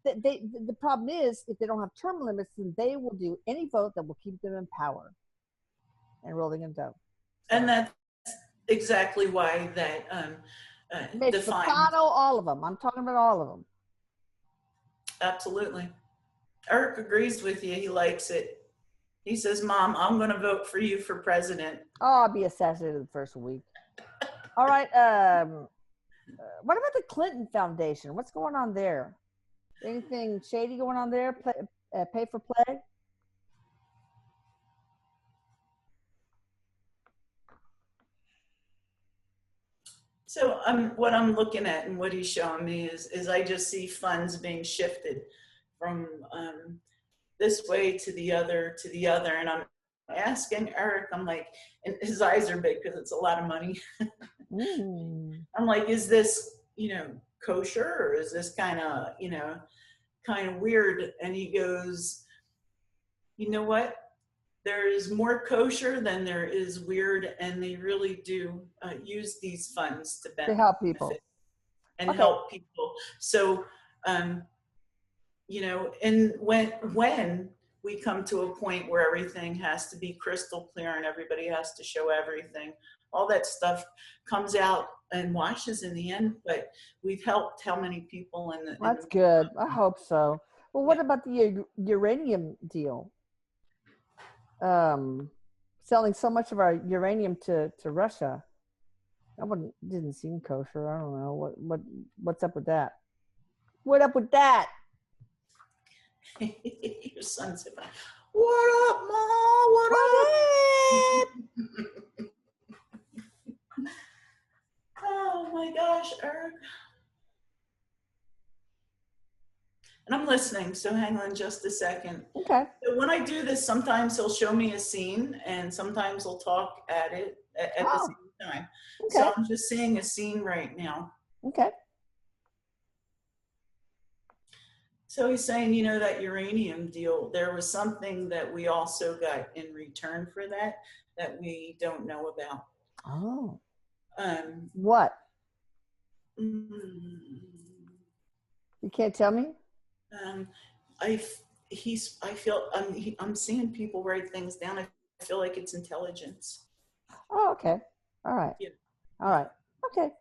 the problem is if they don't have term limits, then they will do any vote that will keep them in power and rolling in dough. And that's exactly why that defines all of them. I'm talking about all of them. Absolutely. Erik agrees with you. He likes it. He says, "Mom, I'm going to vote for you for president." Oh, I'll be assassinated the first week. All right. What about the Clinton Foundation? What's going on there? Anything shady going on there? Pay for play? So what I'm looking at and what he's showing me is I just see funds being shifted from this way to the other, and I'm asking Erik, I'm like, and his eyes are big because it's a lot of money. I'm like, is this, kosher, or is this kind of weird? And he goes, "You know what? There is more kosher than there is weird, and they really do use these funds to benefit help people and help people." So, and when we come to a point where everything has to be crystal clear and everybody has to show everything, all that stuff comes out and washes in the end. But we've helped how many people in the That's good. I hope so. Well, what about the uranium deal? Selling so much of our uranium to Russia. That one didn't seem kosher. I don't know what's up with that. What up with that? Your son said, "What up, Ma? What up?" Oh my gosh, Erik. And I'm listening, so hang on just a second. Okay. So when I do this, sometimes he'll show me a scene, and sometimes he'll talk at it at the same time. Okay. So I'm just seeing a scene right now. Okay. So he's saying, that uranium deal, there was something that we also got in return for that we don't know about. Oh. What? You can't tell me? I'm seeing people write things down. I feel like it's intelligence. Oh, okay. All right. Yeah. All right. Okay.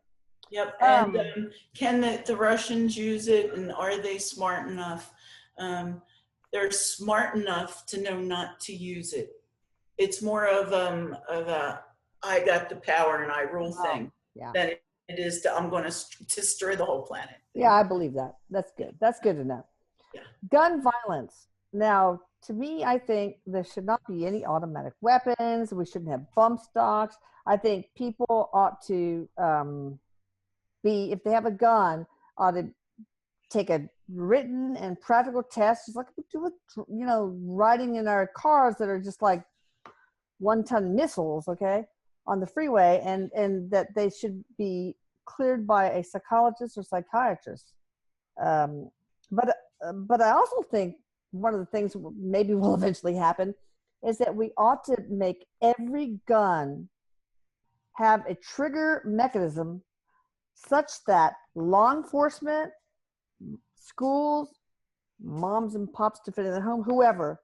Yep. And can the Russians use it, and are they smart enough? They're smart enough to know not to use it. It's more of a I got the power and I rule thing than it is to I'm going to destroy the whole planet. Yeah, I believe that. That's good. That's good to know. Yeah. Gun violence. Now, to me, I think there should not be any automatic weapons. We shouldn't have bump stocks. I think people ought to if they have a gun, ought to take a written and practical test, just like we do with, you know, riding in our cars that are just like 1-ton missiles, okay, on the freeway, and that they should be cleared by a psychologist or psychiatrist. Um, but I also think one of the things maybe will eventually happen is that we ought to make every gun have a trigger mechanism such that law enforcement, schools, moms and pops defending their home, whoever,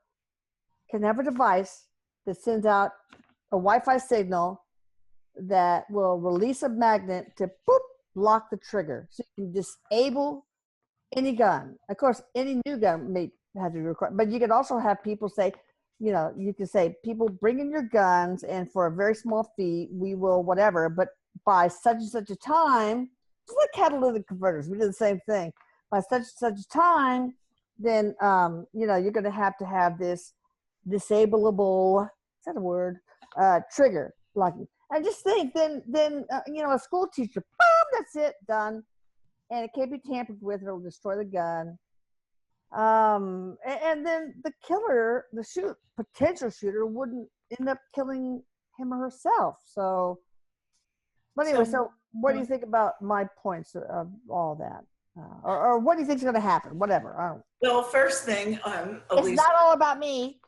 can have a device that sends out a Wi-Fi signal that will release a magnet to boop, lock the trigger. So you can disable any gun. Of course, any new gun may have to be required, but you could also have people say, you know, you can say, people bring in your guns, and for a very small fee, we will whatever, but by such and such a time, it's like catalytic converters. We do the same thing. By such and such a time, then, you know, you're going to have this disableable, is that a word? Trigger locking. And just think, then you know, a school teacher, boom, that's it, done. And it can't be tampered with, it'll destroy the gun. And then the killer, the potential shooter, wouldn't end up killing him or herself. So, but anyway, so what do you think about my points of all that? Or what do you think is going to happen? Whatever. I don't. Well, first thing, Elisa. It's not all about me.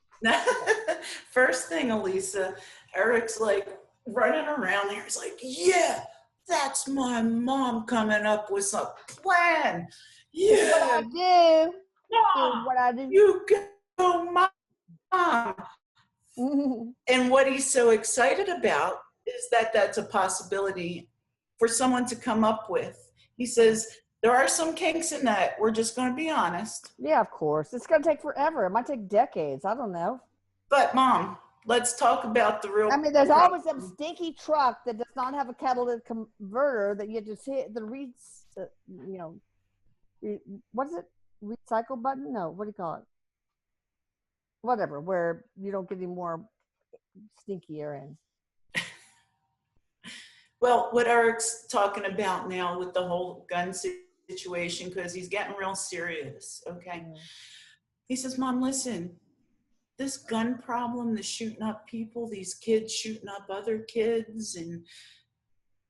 First thing, Elisa, Eric's like running around here. He's like, yeah, that's my mom coming up with some plan. Yeah. What I do. Mom, What I do. you go, Mom. And what he's so excited about is that that's a possibility for someone to come up with. He says, there are some kinks in that. We're just going to be honest. Yeah, of course. It's going to take forever. It might take decades. I don't know. But Mom, let's talk about the real. I mean, there's always some stinky truck that does not have a catalytic converter that you just hit the you know, what is it? Recycle button? No, what do you call it? Whatever, where you don't get any more stinky air in. Well, what Eric's talking about now with the whole gun situation, because he's getting real serious, okay? He says, Mom, listen, this gun problem, the shooting up people, these kids shooting up other kids, and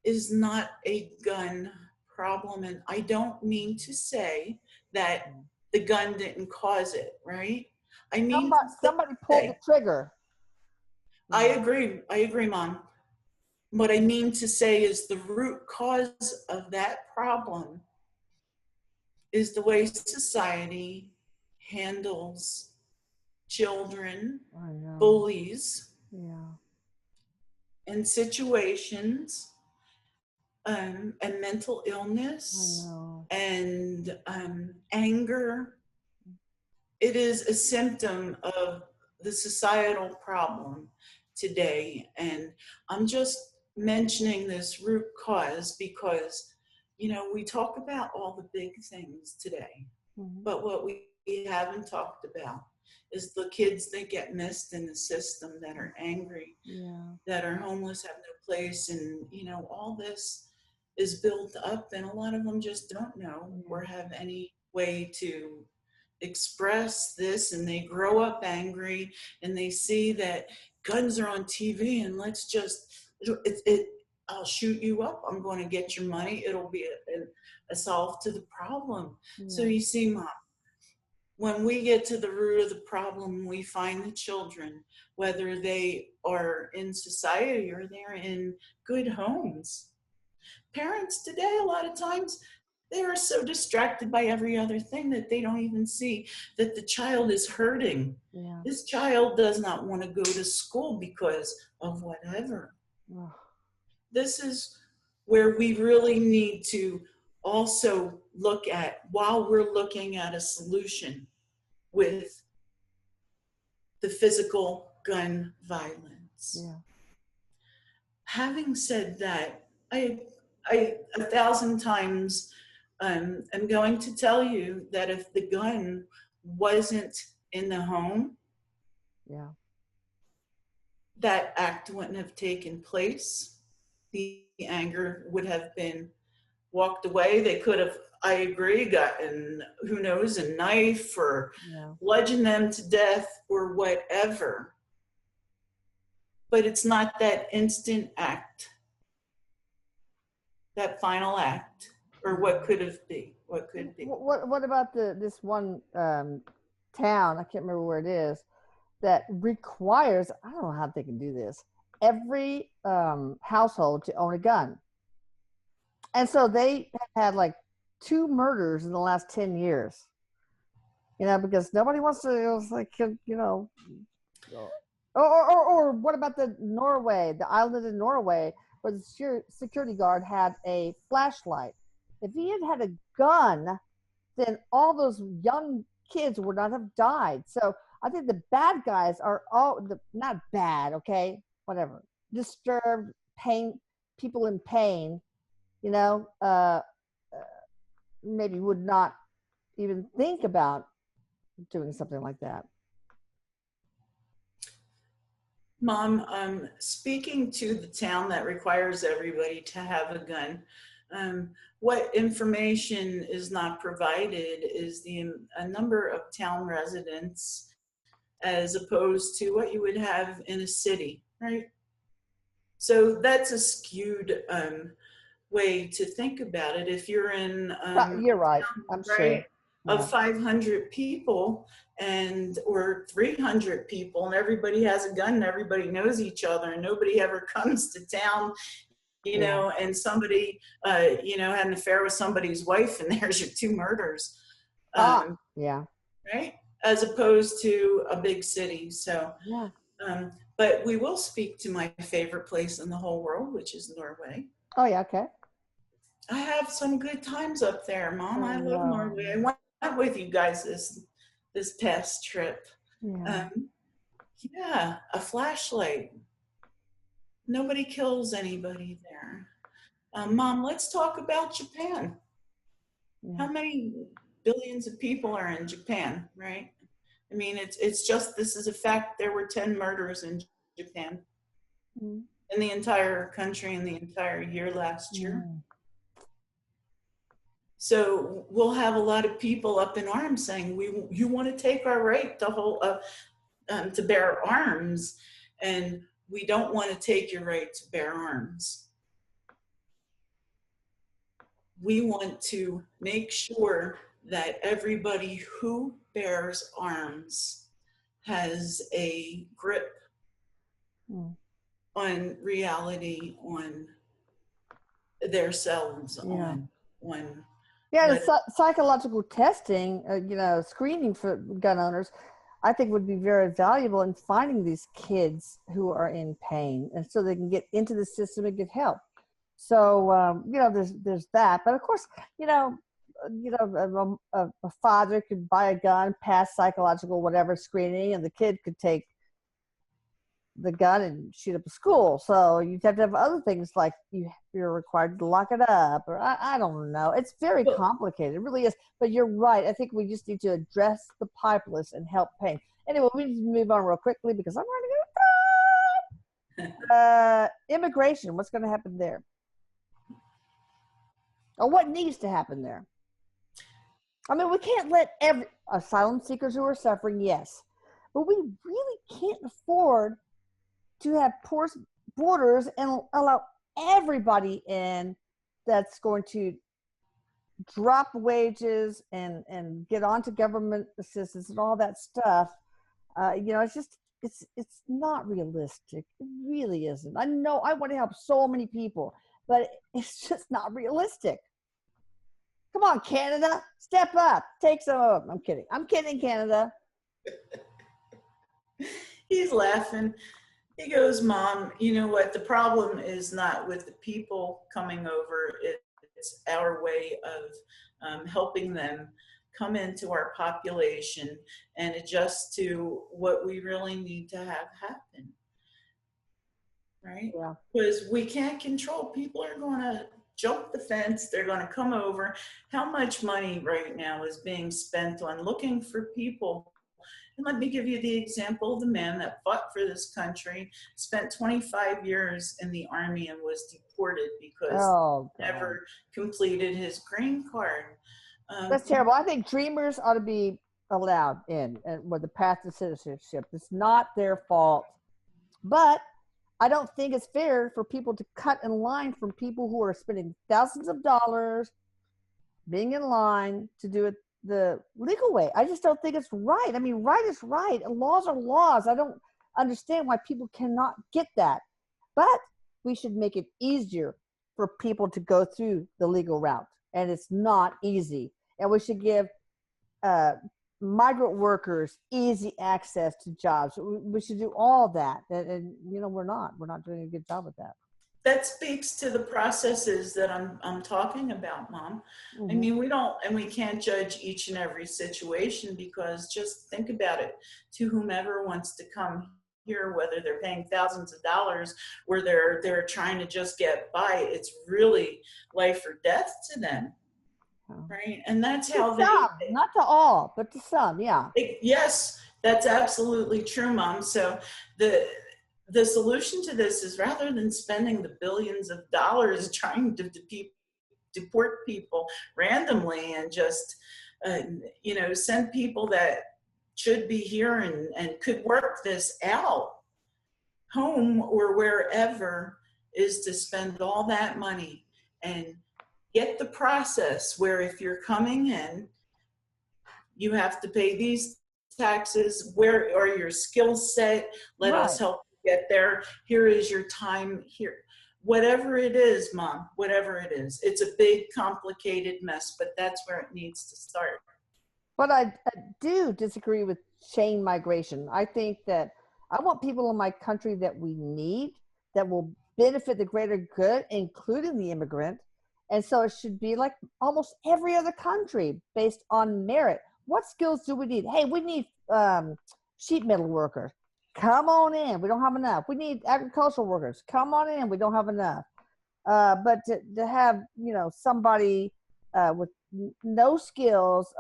is not a gun problem. And I don't mean to say that the gun didn't cause it, right? I mean, somebody pulled the trigger. I agree, Mom. What I mean to say is the root cause of that problem is the way society handles children, bullies, and situations, and mental illness, and anger. It is a symptom of the societal problem today. And I'm just mentioning this root cause because, you know, we talk about all the big things today, but what we haven't talked about is the kids that get missed in the system, that are angry, that are homeless, have no place, and, you know, all this is built up, and a lot of them just don't know or have any way to express this, and they grow up angry, and they see that guns are on TV, and let's just, I'll shoot you up, I'm going to get your money, it'll be a solve to the problem. So you see, Mom, when we get to the root of the problem, we find the children, whether they are in society or they're in good homes. Parents today, a lot of times, they are so distracted by every other thing that they don't even see that the child is hurting. This child does not want to go to school because of whatever. This is where we really need to also look at, while we're looking at a solution with the physical gun violence. Having said that, I 1,000 times am going to tell you that if the gun wasn't in the home, that act wouldn't have taken place. The anger would have been walked away. They could have, I agree, gotten, who knows, a knife or Yeah. bludgeon them to death or whatever. But it's not that instant act, that final act, or what could have been, what could be. What about this one town? I can't remember where it is, that requires, I don't know how they can do this, every household to own a gun. And so they had like 2 murders in the last 10 years. You know, because nobody wants to, it was like, you know, or what about the island in Norway, where the security guard had a flashlight? If he had had a gun, then all those young kids would not have died. So I think the bad guys are not bad, okay, whatever, disturbed, pain, people in pain, you know, maybe would not even think about doing something like that. Mom, speaking to the town that requires everybody to have a gun, what information is not provided is a number of town residents as opposed to what you would have in a city, right? So that's a skewed way to think about it. If you're in You're right, I'm right, sure. of 500 people or 300 people, and everybody has a gun and everybody knows each other and nobody ever comes to town, you know, and somebody, you know, had an affair with somebody's wife and there's your 2 murders. Yeah. Right? As opposed to a big city. So, Yeah. But we will speak to my favorite place in the whole world, which is Norway. Oh, yeah, okay. I have some good times up there, Mom. I love Oh. Norway. I went with you guys this past trip. Yeah. Yeah, a flashlight. Nobody kills anybody there. Mom, let's talk about Japan. Yeah. How many billions of people are in Japan, right? I mean, it's just, this is a fact. There were 10 murders in Japan in the entire country in the entire year last year. So we'll have a lot of people up in arms saying, you want to take our right to bear arms, and we don't want to take your right to bear arms. We want to make sure that everybody who bears arms has a grip on reality, on their selves, on the psychological testing, you know, screening for gun owners, I think would be very valuable in finding these kids who are in pain, and so they can get into the system and get help. So you know, there's that. But of course, you know, a father could buy a gun, pass psychological whatever screening, and the kid could take the gun and shoot up a school. So you'd have to have other things like you're required to lock it up, or I don't know. It's very complicated. It really is. But you're right. I think we just need to address the pipe list and help pain. Anyway, we need to move on real quickly because I'm running out of time. Immigration. What's going to happen there? Or what needs to happen there? I mean, we can't let asylum seekers who are suffering, yes, but we really can't afford to have porous borders and allow everybody in that's going to drop wages and get onto government assistance and all that stuff. You know, it's not realistic. It really isn't. I know I want to help so many people, but it's just not realistic. Come on, Canada, step up, take some of them. I'm kidding, Canada. He's laughing. He goes, Mom, you know what? The problem is not with the people coming over. It's our way of helping them come into our population and adjust to what we really need to have happen. Right? Yeah. Because we can't control. People are going to jump the fence. They're going to come over. How much money right now is being spent on looking for people And let me give you the example of the man that fought for this country, spent 25 years in the army and was deported because Oh, he God. never completed his green card. That's terrible. I think dreamers ought to be allowed in and with the path to citizenship. It's not their fault. But I don't think it's fair for people to cut in line from people who are spending thousands of dollars being in line to do it the legal way. I just don't think it's right. I mean, right is right. Laws are laws. I don't understand why people cannot get that. But we should make it easier for people to go through the legal route. And it's not easy. And we should give migrant workers easy access to jobs. We should do all that. And you know, we're not doing a good job with that. That speaks to the processes that I'm talking about, Mom. Mm-hmm. I mean, we can't judge each and every situation, because just think about it. To whomever wants to come here, whether they're paying thousands of dollars or they're trying to just get by, it's really life or death to them, right? And that's how some, not to all, but to some, yeah. Yes, that's absolutely true, Mom. So the solution to this is, rather than spending the billions of dollars trying to deport people randomly and just, send people that should be here and could work this out home or wherever, is to spend all that money and get the process where if you're coming in, you have to pay these taxes, where are your skill set, let us help get there. Here is your time here. Whatever it is, Mom, whatever it is. It's a big, complicated mess, but that's where it needs to start. But I do disagree with chain migration. I think that I want people in my country that we need, that will benefit the greater good, including the immigrant. And so it should be like almost every other country, based on merit. What skills do we need? Hey, we need sheet metal workers. Come on in. We don't have enough. We need agricultural workers. Come on in. We don't have enough. But to have, somebody with no skills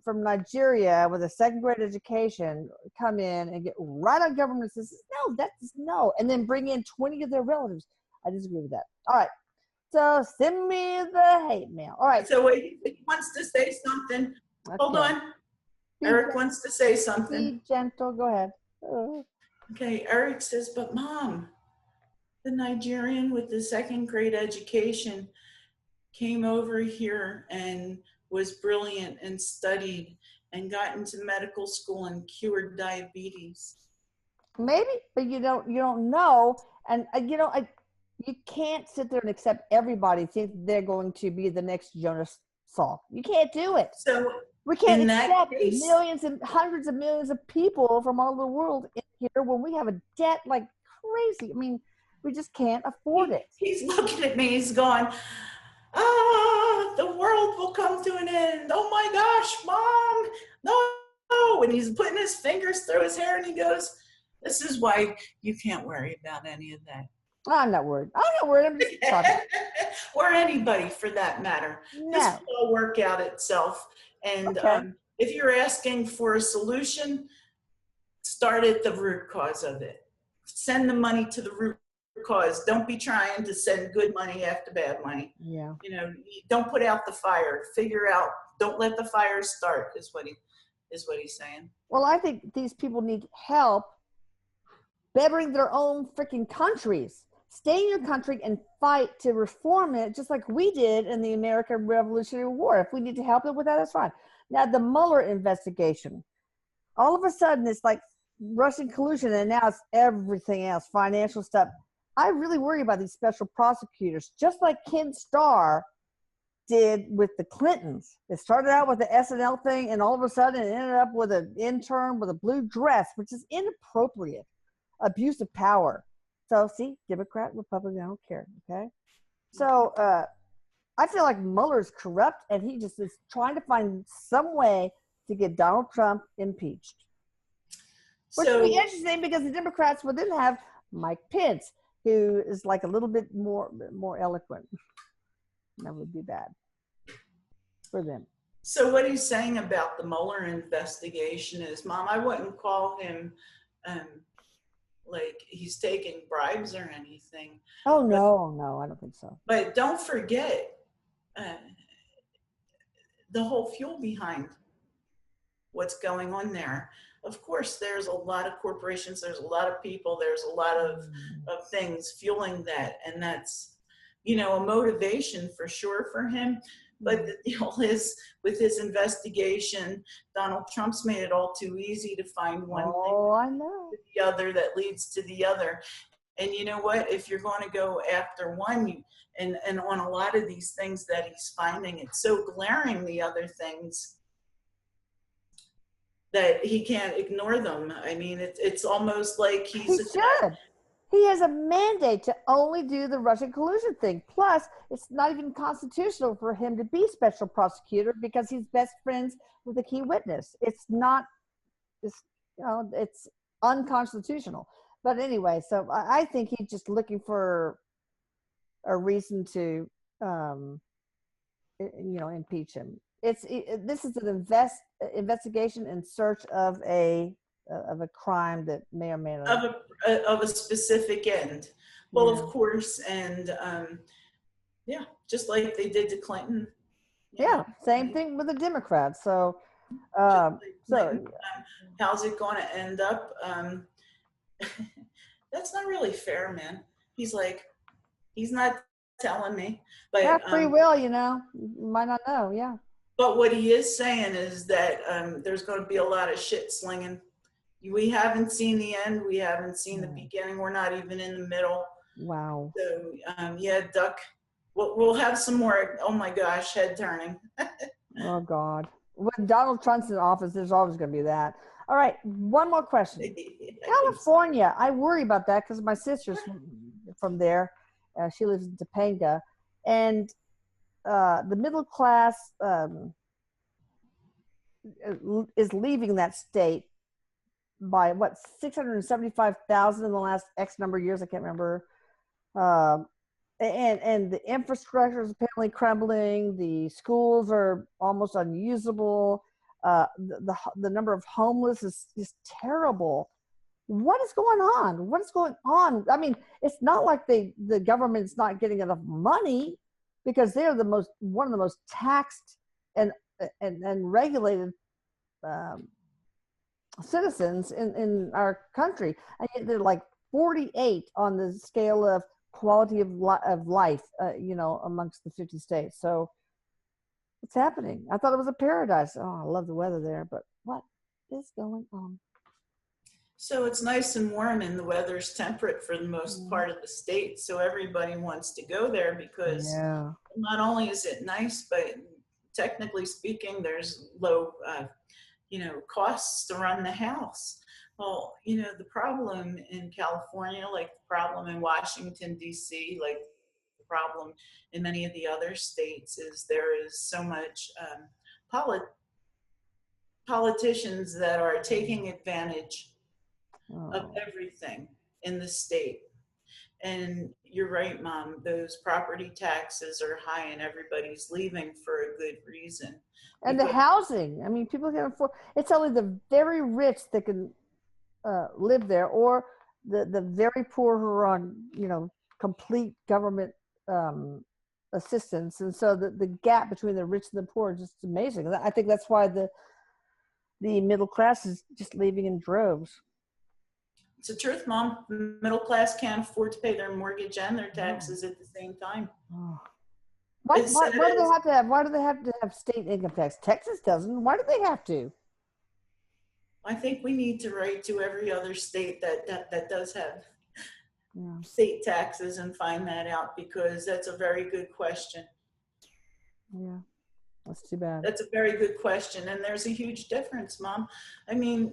from Nigeria with a second grade education come in and get right on government assistance, no, that's no. And then bring in 20 of their relatives. I disagree with that. All right. So send me the hate mail. All right. So wait, he wants to say something. Okay. Hold on. Eric wants to say something. Be gentle. Go ahead. Okay, Eric says, but Mom, the Nigerian with the second grade education came over here and was brilliant and studied and got into medical school and cured diabetes. Maybe, but you don't know. And you can't sit there and accept everybody think they're going to be the next Jonas Salk. You can't do it. So we can't accept millions and hundreds of millions of people from all over the world in here when we have a debt like crazy. I mean, we just can't afford it. He's looking at me. He's going, the world will come to an end. Oh my gosh, Mom, no. And he's putting his fingers through his hair and he goes, this is why you can't worry about any of that. I'm not worried. I'm just talking. Or anybody for that matter. No. This will all work out itself. And if you're asking for a solution, start at the root cause of it. Send the money to the root cause. Don't be trying to send good money after bad money. Yeah. Don't put out the fire. Figure out, don't let the fire start, is what he's saying. Well, I think these people need help bettering their own freaking countries. Stay in your country and fight to reform it, just like we did in the American Revolutionary War. If we need to help them with that, that's fine. Now, the Mueller investigation, all of a sudden it's like Russian collusion, and now it's everything else, financial stuff. I really worry about these special prosecutors, just like Ken Starr did with the Clintons. It started out with the SNL thing, and all of a sudden it ended up with an intern with a blue dress, which is inappropriate, abuse of power. So see, Democrat, Republican, I don't care, okay? So I feel like Mueller's corrupt, and he just is trying to find some way to get Donald Trump impeached. Which would be interesting, because the Democrats would then have Mike Pence, who is like a little bit more eloquent. That would be bad for them. So what he's saying about the Mueller investigation is, Mom, I wouldn't call him um, like he's taking bribes or anything. Oh But, no, no, I don't think so. but don't forget uh, the whole fuel behind what's going on there. Of course, there's a lot of corporations, there's a lot of people, there's a lot of things fueling that. And that's, a motivation for sure for him. But the deal is, with his investigation, Donald Trump's made it all too easy to find one thing I know. to the other that leads to the other. And you know what? If you're going to go after one, and on a lot of these things that he's finding, it's so glaring, the other things, that he can't ignore them. I mean, it's almost like He should. He has a mandate to only do the Russian collusion thing. Plus, it's not even constitutional for him to be special prosecutor because he's best friends with a key witness. It's not, it's unconstitutional. But anyway, so I think he's just looking for a reason to, impeach him. This is an investigation in search of a crime that may or may not of a specific end. Well, of course, and just like they did to Clinton. Same thing with the Democrats. So, how's it going to end up? That's not really fair, man. He's not telling me, but free will, you might not know. Yeah. But what he is saying is that there's going to be a lot of shit slinging. We haven't seen the end. We haven't seen the beginning. We're not even in the middle. Wow. So, duck. We'll have some more, oh my gosh, head turning. Oh, God. When Donald Trump's in office, there's always going to be that. All right, one more question. California, I worry about that because my sister's from there. She lives in Topanga. And the middle class is leaving that state by 675,000 in the last X number of years. I can't remember. And the infrastructure is apparently crumbling. The schools are almost unusable. The number of homeless is terrible. What is going on? What is going on? I mean, it's not like the government's not getting enough money, because they're one of the most taxed and regulated citizens in our country. And yet they're like 48 on the scale of quality of life, amongst the 50 states. So what's happening? I thought it was a paradise. Oh, I love the weather there, but what is going on? So it's nice and warm, and the weather's temperate for the most part of the state. So everybody wants to go there because not only is it nice, but technically speaking, there's low, costs to run the house. Well, the problem in California, like the problem in Washington, D.C., like the problem in many of the other states, is there is so much politicians that are taking advantage of everything in the state. And you're right, Mom, those property taxes are high and everybody's leaving for a good reason. And the housing, I mean, people can afford, it's only the very rich that can live there, or the very poor who are on, complete government assistance. And so the gap between the rich and the poor is just amazing. I think that's why the middle class is just leaving in droves. It's the truth, Mom. The middle class can't afford to pay their mortgage and their taxes at the same time. Why do they have to have state income tax? Texas doesn't. Why do they have to? I think we need to write to every other state that does have state taxes and find that out, because that's a very good question. Yeah, that's too bad. That's a very good question, and there's a huge difference, Mom. I mean,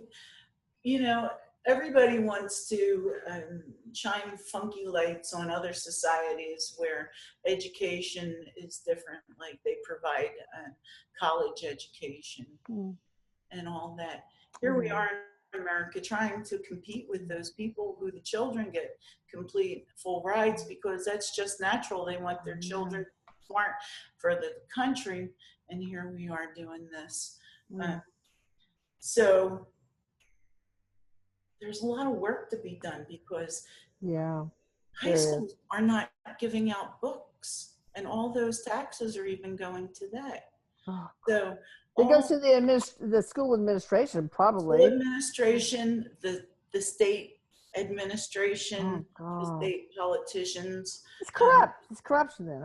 everybody wants to shine funky lights on other societies where education is different, like they provide college education and all that. Here we are in America trying to compete with those people who the children get complete full rides, because that's just natural. They want their children smart for the country. And here we are doing this. So there's a lot of work to be done because high schools are not giving out books, and all those taxes are even going to that. So it goes to the school administration, probably. School administration, the state administration, the state politicians. It's corrupt. It's corruption then.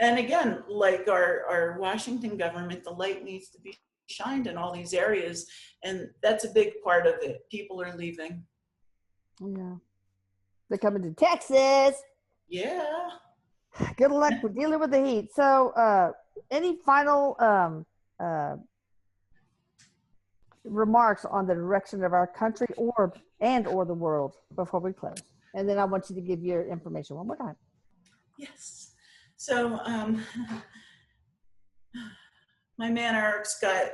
And again, like our Washington government, the light needs to be shined in all these areas, and that's a big part of it. People are leaving. Yeah, they're coming to Texas. Yeah. Good luck with dealing with the heat. So, any final remarks on the direction of our country or the world before we close? And then I want you to give your information one more time. Yes. So, my man Eric's got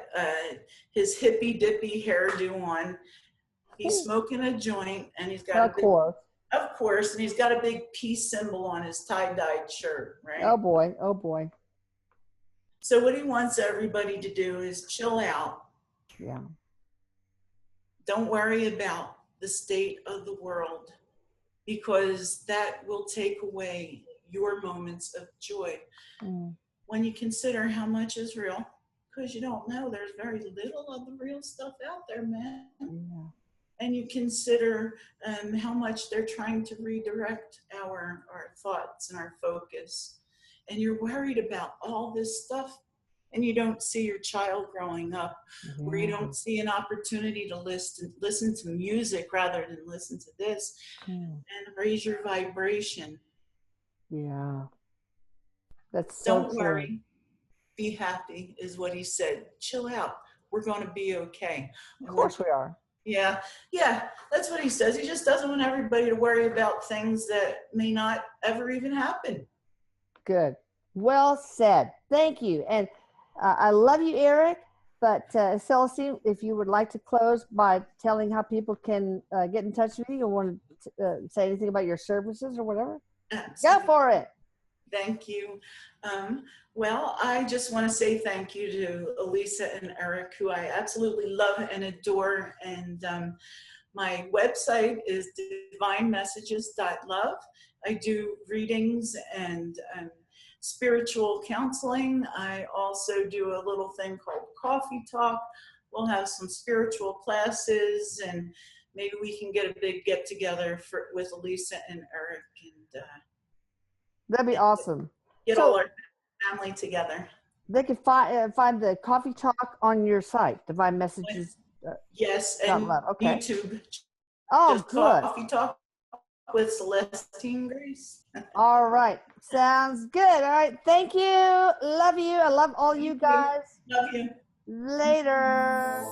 his hippy dippy hairdo on. He's smoking a joint, and he's got of course, and he's got a big peace symbol on his tie-dyed shirt, right? Oh boy, oh boy. So what he wants everybody to do is chill out. Yeah. Don't worry about the state of the world, because that will take away your moments of joy. When you consider how much is real, because you don't know, there's very little of the real stuff out there, man. Yeah. And you consider how much they're trying to redirect our thoughts and our focus. And you're worried about all this stuff, and you don't see your child growing up, or you don't see an opportunity to listen to music rather than listen to this, and raise your vibration. Yeah. That's so Don't worry. Be happy is what he said. Chill out. We're going to be okay. Of course we are. Yeah, that's what he says. He just doesn't want everybody to worry about things that may not ever even happen. Good. Well said. Thank you. And I love you, Erik. But Celestine, if you would like to close by telling how people can get in touch with you, or want to say anything about your services or whatever, Absolutely. Go for it. Thank you. Well, I just want to say thank you to Elisa and Erik, who I absolutely love and adore. And my website is divinemessages.love. I do readings and spiritual counseling. I also do a little thing called Coffee Talk. We'll have some spiritual classes, and maybe we can get a big get together with Elisa and Erik, and that'd be awesome. Get all our family together. They can find the Coffee Talk on your site, Divine Messages. Yes, and okay. YouTube. Oh, just good. Coffee Talk with Celestine Grace. All right. Sounds good. All right. Thank you. Love you. I love all you guys. Love you. Later.